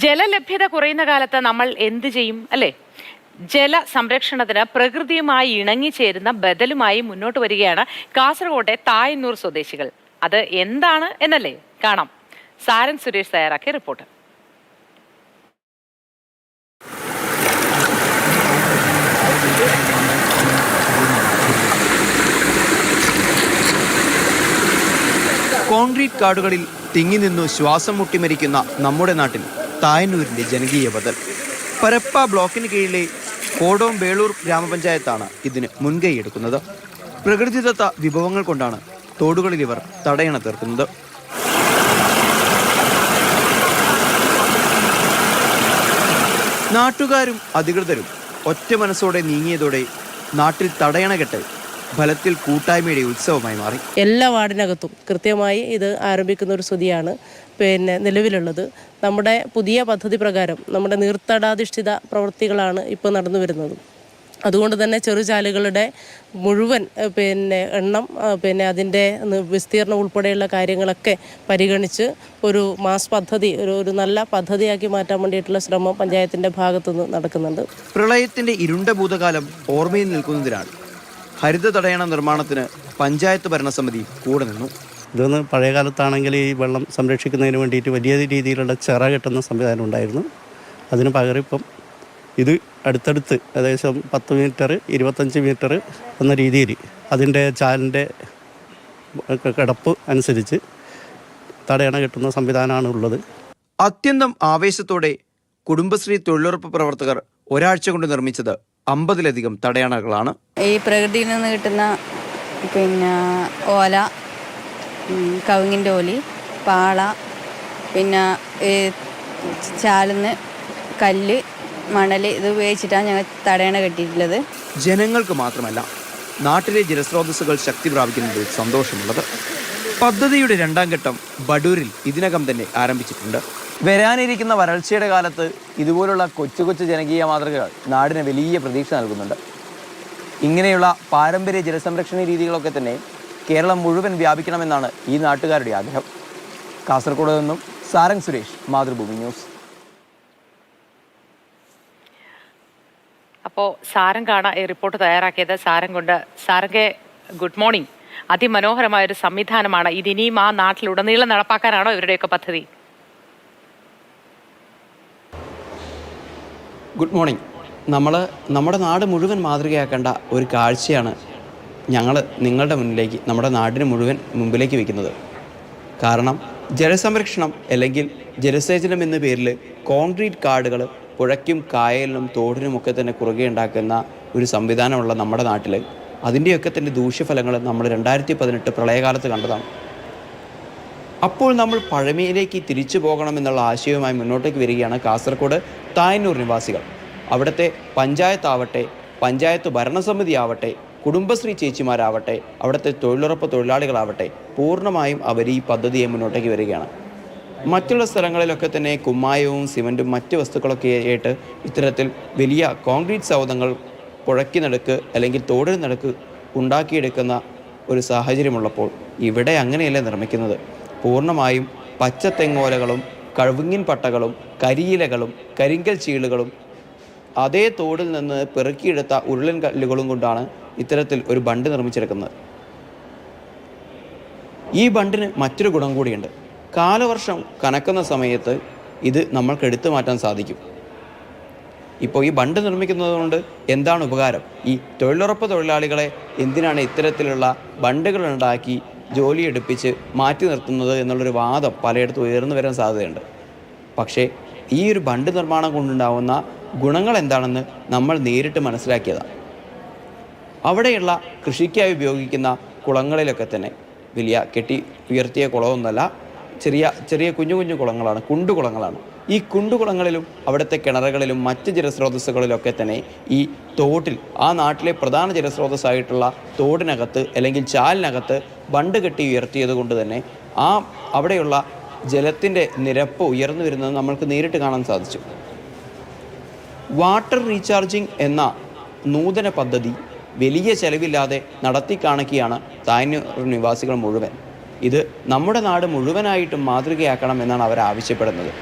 ജലലഭ്യത കുറയുന്ന കാലത്ത് നമ്മൾ എന്ത് ചെയ്യും അല്ലേ? ജല സംരക്ഷണത്തിന് പ്രകൃതിയുമായി ഇണങ്ങിച്ചേരുന്ന ബദലുമായി മുന്നോട്ട് വരികയാണ് കാസർഗോട്ടെ തായന്നൂർ സ്വദേശികൾ. അത് എന്താണ് എന്നല്ലേ കാണാം. സാരൻ സുരേഷ് തയ്യാറാക്കിയ റിപ്പോർട്ട്. കോൺക്രീറ്റ് കാടുകളിൽ തിങ്ങി നിന്നു ശ്വാസം മുട്ടിമരിക്കുന്ന നമ്മുടെ നാട്ടിൽ തായന്നൂരിന്റെ ജനകീയ ബദൽ. പരപ്പ ബ്ലോക്കിന് കീഴിലെ കോടോം വേളൂർ ഗ്രാമപഞ്ചായത്താണ് ഇതിന് മുൻകൈയെടുക്കുന്നത്. പ്രകൃതിദത്ത വിഭവങ്ങൾ കൊണ്ടാണ് തോടുകളിൽ ഇവർ തടയണ തീർക്കുന്നത്. നാട്ടുകാരും അധികൃതരും ഒറ്റ മനസ്സോടെ നീങ്ങിയതോടെ നാട്ടിൽ തടയണകെട്ട് ഫലത്തിൽ കൂട്ടായ്മയുടെ ഉത്സവമായി മാറി. എല്ലാ വാർഡിനകത്തും കൃത്യമായി ഇത് ആരംഭിക്കുന്ന ഒരു സ്ഥിതിയാണ് നിലവിലുള്ളത്. നമ്മുടെ പുതിയ പദ്ധതി പ്രകാരം നമ്മുടെ നീർത്തടാധിഷ്ഠിത പ്രവൃത്തികളാണ് ഇപ്പോൾ നടന്നു വരുന്നത്. അതുകൊണ്ട് തന്നെ ചെറുചാലുകളുടെ മുഴുവൻ എണ്ണം അതിൻ്റെ വിസ്തീർണം ഉൾപ്പെടെയുള്ള കാര്യങ്ങളൊക്കെ പരിഗണിച്ച് ഒരു മാസ് പദ്ധതി ഒരു നല്ല പദ്ധതിയാക്കി മാറ്റാൻ വേണ്ടിയിട്ടുള്ള ശ്രമം പഞ്ചായത്തിൻ്റെ ഭാഗത്തുനിന്ന് നടക്കുന്നുണ്ട്. പ്രളയത്തിൻ്റെ ഇരുണ്ട ഭൂതകാലം ഓർമ്മയിൽ നിൽക്കുന്നതിനാണ് ഹരിത തടയണ നിർമ്മാണത്തിന് പഞ്ചായത്ത് ഭരണസമിതി കൂടെ നിന്നു. ഇതൊന്ന് പഴയ കാലത്താണെങ്കിൽ ഈ വെള്ളം സംരക്ഷിക്കുന്നതിന് വേണ്ടിയിട്ട് വലിയ രീതിയിലുള്ള ചിറ കെട്ടുന്ന സംവിധാനം ഉണ്ടായിരുന്നു. അതിന് പകരം ഇപ്പം ഇത് അടുത്തടുത്ത് ഏകദേശം 10 മീറ്റർ 25 മീറ്റർ എന്ന രീതിയിൽ അതിൻ്റെ ചാലിൻ്റെ കിടപ്പ് അനുസരിച്ച് തടയണ കെട്ടുന്ന സംവിധാനമാണ് ഉള്ളത്. അത്യന്തം ആവേശത്തോടെ കുടുംബശ്രീ തൊഴിലുറപ്പ് പ്രവർത്തകർ ഒരാഴ്ച കൊണ്ട് നിർമ്മിച്ചത് 50-ലധികം തടയണകളാണ്. ഈ പ്രകൃതിയിൽ നിന്ന് കിട്ടുന്ന ഓല, കവുങ്ങിൻ്റെ ഓലി, പാള, ചാലുന്ന് കല്ല്, മണൽ, ഇത് ഉപയോഗിച്ചിട്ടാണ് ഞങ്ങൾ തടയണ കെട്ടിയിട്ടുള്ളത്. ജനങ്ങൾക്ക് മാത്രമല്ല, നാട്ടിലെ ജലസ്രോതസ്സുകൾ ശക്തി പ്രാപിക്കുന്നതിൽ സന്തോഷമുള്ളത്. പദ്ധതിയുടെ 2ാം ഘട്ടം ബഡൂരിൽ ഇതിനകം തന്നെ ആരംഭിച്ചിട്ടുണ്ട്. വരാനിരിക്കുന്ന വരൾച്ചയുടെ കാലത്ത് ഇതുപോലുള്ള കൊച്ചു കൊച്ചു ജനകീയ മാതൃകകൾ നാടിന് വലിയ പ്രതീക്ഷ നൽകുന്നുണ്ട്. ഇങ്ങനെയുള്ള പാരമ്പര്യ ജലസംരക്ഷണ രീതികളൊക്കെ തന്നെ കേരളം മുഴുവൻ വ്യാപിക്കണമെന്നാണ് ഈ നാട്ടുകാരുടെ ആഗ്രഹം. കാസർഗോഡ് നിന്നും സാരൻ സുരേഷ്, മാതൃഭൂമി ന്യൂസ്. അപ്പോൾ സാരംഗാണ് ഈ റിപ്പോർട്ട് തയ്യാറാക്കിയത്. സാരംഗെ ഗുഡ് മോർണിംഗ്. അതിമനോഹരമായൊരു സംവിധാനമാണ്. ഇതിനിയും ആ നാട്ടിലുടനീളം നടപ്പാക്കാനാണോ ഇവരുടെയൊക്കെ പദ്ധതി? Good morning. നമ്മുടെ നാട് മുഴുവൻ മാതൃകയാക്കേണ്ട ഒരു കാഴ്ചയാണ് ഞങ്ങൾ നിങ്ങളുടെ മുന്നിലേക്ക്, നമ്മുടെ നാടിന് മുഴുവൻ മുമ്പിലേക്ക് വയ്ക്കുന്നത്. കാരണം ജലസംരക്ഷണം അല്ലെങ്കിൽ ജലസേചനം എന്ന പേരിൽ കോൺക്രീറ്റ് കാടുകൾ പുഴയ്ക്കും കായലിനും തോടിനുമൊക്കെ തന്നെ കുറുകെ ഉണ്ടാക്കുന്ന ഒരു സംവിധാനമുള്ള നമ്മുടെ നാട്ടിൽ അതിൻ്റെയൊക്കെ തന്നെ ദൂഷ്യഫലങ്ങൾ നമ്മൾ 2018 പ്രളയകാലത്ത് കണ്ടതാണ്. അപ്പോൾ നമ്മൾ പഴമയിലേക്ക് തിരിച്ചു പോകണമെന്നുള്ള ആശയവുമായി മുന്നോട്ടേക്ക് വരികയാണ് കാസർഗോഡ് തായന്നൂർ നിവാസികൾ. അവിടുത്തെ പഞ്ചായത്താവട്ടെ, പഞ്ചായത്ത് ഭരണസമിതി ആവട്ടെ, കുടുംബശ്രീ ചേച്ചിമാരാവട്ടെ, അവിടുത്തെ തൊഴിലുറപ്പ് തൊഴിലാളികളാവട്ടെ, പൂർണ്ണമായും അവർ ഈ പദ്ധതിയെ മുന്നോട്ടേക്ക് വരികയാണ്. മറ്റുള്ള സ്ഥലങ്ങളിലൊക്കെ തന്നെ കുമ്മായവും സിമൻറ്റും മറ്റ് വസ്തുക്കളൊക്കെ ആയിട്ട് ഇത്തരത്തിൽ വലിയ കോൺക്രീറ്റ് സൗധങ്ങൾ പുഴയ്ക്ക് നടുക്ക് അല്ലെങ്കിൽ തോടിന് നടുക്ക് ഉണ്ടാക്കിയെടുക്കുന്ന ഒരു സാഹചര്യമുള്ളപ്പോൾ ഇവിടെ അങ്ങനെയല്ല നിർമ്മിക്കുന്നത്. പൂർണ്ണമായും പച്ചത്തെങ്ങോലകളും കഴുങ്ങിൻ പട്ടകളും കരിയിലകളും കരിങ്കൽ ചീളുകളും അതേ തോടിൽ നിന്ന് പെറുക്കിയെടുത്ത ഉരുളൻ കല്ലുകളും കൊണ്ടാണ് ഇത്തരത്തിൽ ഒരു ബണ്ട് നിർമ്മിച്ചെടുക്കുന്നത്. ഈ ബണ്ടിന് മറ്റൊരു ഗുണം കൂടിയുണ്ട്. കാലവർഷം കനക്കുന്ന സമയത്ത് ഇത് നമ്മൾക്ക് എടുത്തു മാറ്റാൻ സാധിക്കും. ഇപ്പോൾ ഈ ബണ്ട് നിർമ്മിക്കുന്നത് കൊണ്ട് എന്താണ് ഉപകാരം? ഈ തൊഴിലുറപ്പ് തൊഴിലാളികളെ എന്തിനാണ് ഇത്തരത്തിലുള്ള ബണ്ടുകൾ ഉണ്ടാക്കി ജോലിയെടുപ്പിച്ച് മാറ്റി നിർത്തുന്നത് എന്നുള്ളൊരു വാദം പലയിടത്തും ഉയർന്നു വരാൻ സാധ്യതയുണ്ട്. പക്ഷേ ഈ ഒരു ബണ്ട് നിർമ്മാണം കൊണ്ടുണ്ടാവുന്ന ഗുണങ്ങൾ എന്താണെന്ന് നമ്മൾ നേരിട്ട് മനസ്സിലാക്കിയതാണ്. അവിടെയുള്ള കൃഷിക്കായി ഉപയോഗിക്കുന്ന കുളങ്ങളിലൊക്കെ തന്നെ വലിയ കെട്ടി ഉയർത്തിയ കുളമൊന്നുമല്ല, ചെറിയ കുഞ്ഞു കുഞ്ഞു കുളങ്ങളാണ്, കുണ്ടുകുളങ്ങളാണ്. ഈ കുണ്ടുകുളങ്ങളിലും അവിടുത്തെ കിണറുകളിലും മറ്റ് ജലസ്രോതസ്സുകളിലൊക്കെ തന്നെ ഈ തോട്ടിൽ, ആ നാട്ടിലെ പ്രധാന ജലസ്രോതസ്സായിട്ടുള്ള തോടിനകത്ത് അല്ലെങ്കിൽ ചാലിനകത്ത് ബണ്ട് കെട്ടി ഉയർത്തിയത് കൊണ്ട് തന്നെ അവിടെയുള്ള ജലത്തിൻ്റെ നിരപ്പ് ഉയർന്നു വരുന്നത് നമ്മൾക്ക് നേരിട്ട് കാണാൻ സാധിച്ചു. വാട്ടർ റീചാർജിംഗ് എന്ന നൂതന പദ്ധതി വലിയ ചെലവില്ലാതെ നടത്തി കാണിക്കുകയാണ് തായന്നൂർ നിവാസികൾ മുഴുവൻ. ഇത് നമ്മുടെ നാട് മുഴുവനായിട്ടും മാതൃകയാക്കണം എന്നാണ് അവർ ആവശ്യപ്പെടുന്നത്.